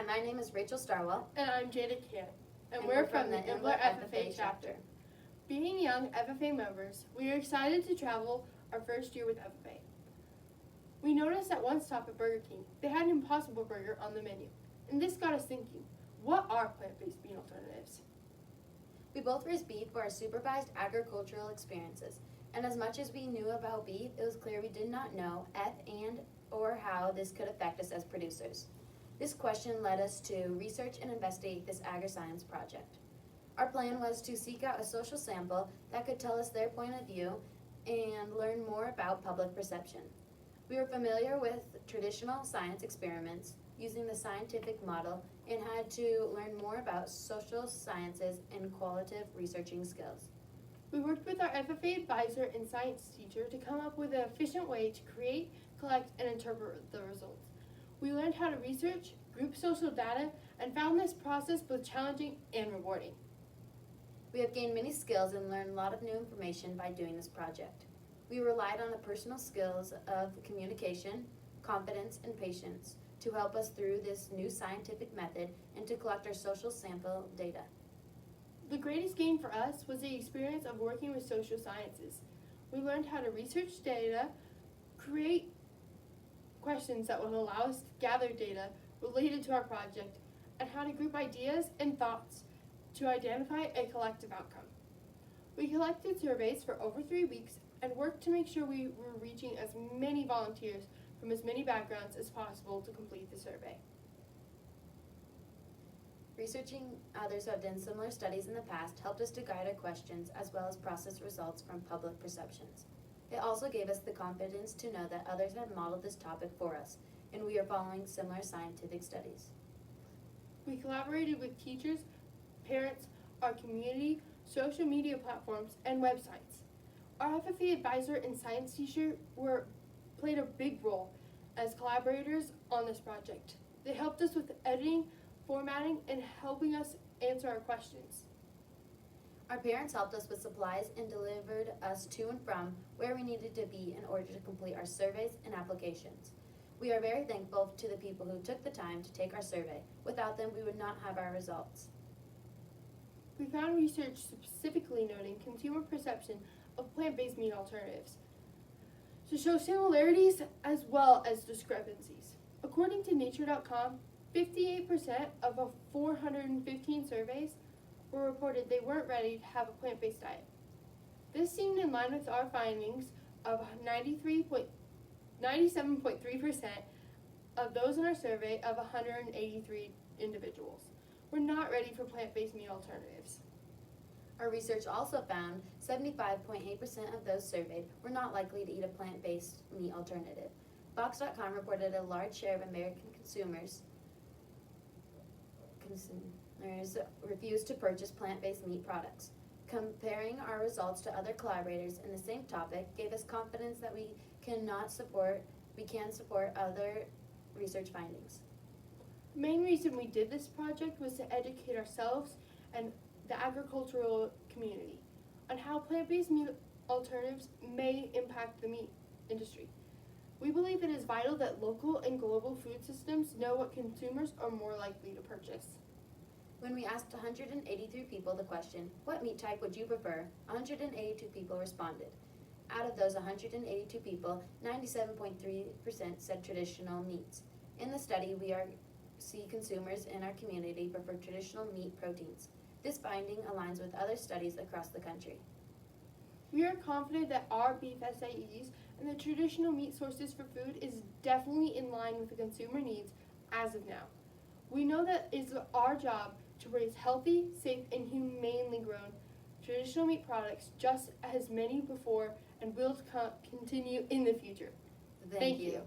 Hi, my name is Rachel Starwell. And I'm Jada Can, and we're from the Imbler FFA chapter. Being young FFA members, we are excited to travel our first year with FFA. We noticed at one stop at Burger King, they had an Impossible Burger on the menu, and this got us thinking, what are plant-based meat alternatives? We both raised beef for our supervised agricultural experiences, and as much as we knew about beef, it was clear we did not know if and or how this could affect us as producers. This question led us to research and investigate this Agriscience project. Our plan was to seek out a social sample that could tell us their point of view and learn more about public perception. We were familiar with traditional science experiments using the scientific model and had to learn more about social sciences and qualitative researching skills. We worked with our FFA advisor and science teacher to come up with an efficient way to create, collect, and interpret the results. We learned how to research, group social data, and found this process both challenging and rewarding. We have gained many skills and learned a lot of new information by doing this project. We relied on the personal skills of communication, confidence, and patience to help us through this new scientific method and to collect our social sample data. The greatest gain for us was the experience of working with social sciences. We learned how to research data, create questions that would allow us to gather data related to our project, and how to group ideas and thoughts to identify a collective outcome. We collected surveys for over 3 weeks and worked to make sure we were reaching as many volunteers from as many backgrounds as possible to complete the survey. Researching others who have done similar studies in the past helped us to guide our questions as well as process results from public perceptions. It also gave us the confidence to know that others had modeled this topic for us, and we are following similar scientific studies. We collaborated with teachers, parents, our community, social media platforms, and websites. Our FFA advisor and science teacher played a big role as collaborators on this project. They helped us with editing, formatting, and helping us answer our questions. Our parents helped us with supplies and delivered us to and from where we needed to be in order to complete our surveys and applications. We are very thankful to the people who took the time to take our survey. Without them, we would not have our results. We found research specifically noting consumer perception of plant-based meat alternatives to show similarities as well as discrepancies. According to Nature.com, 58% of 415 surveys were reported they weren't ready to have a plant-based diet. This seemed in line with our findings of 97.3% of those in our survey of 183 individuals were not ready for plant-based meat alternatives. Our research also found 75.8% of those surveyed were not likely to eat a plant-based meat alternative. Box.com reported a large share of American consumers refused to purchase plant-based meat products. Comparing our results to other collaborators in the same topic gave us confidence that we can support other research findings. The main reason we did this project was to educate ourselves and the agricultural community on how plant-based meat alternatives may impact the meat industry. We believe it is vital that local and global food systems know what consumers are more likely to purchase. When we asked 183 people the question, what meat type would you prefer? 182 people responded. Out of those 182 people, 97.3% said traditional meats. In the study, we see consumers in our community prefer traditional meat proteins. This finding aligns with other studies across the country. We are confident that our beef SAEs and the traditional meat sources for food is definitely in line with the consumer needs as of now. We know that it's our job to raise healthy, safe, and humanely grown traditional meat products just as many before and will continue in the future. Thank you.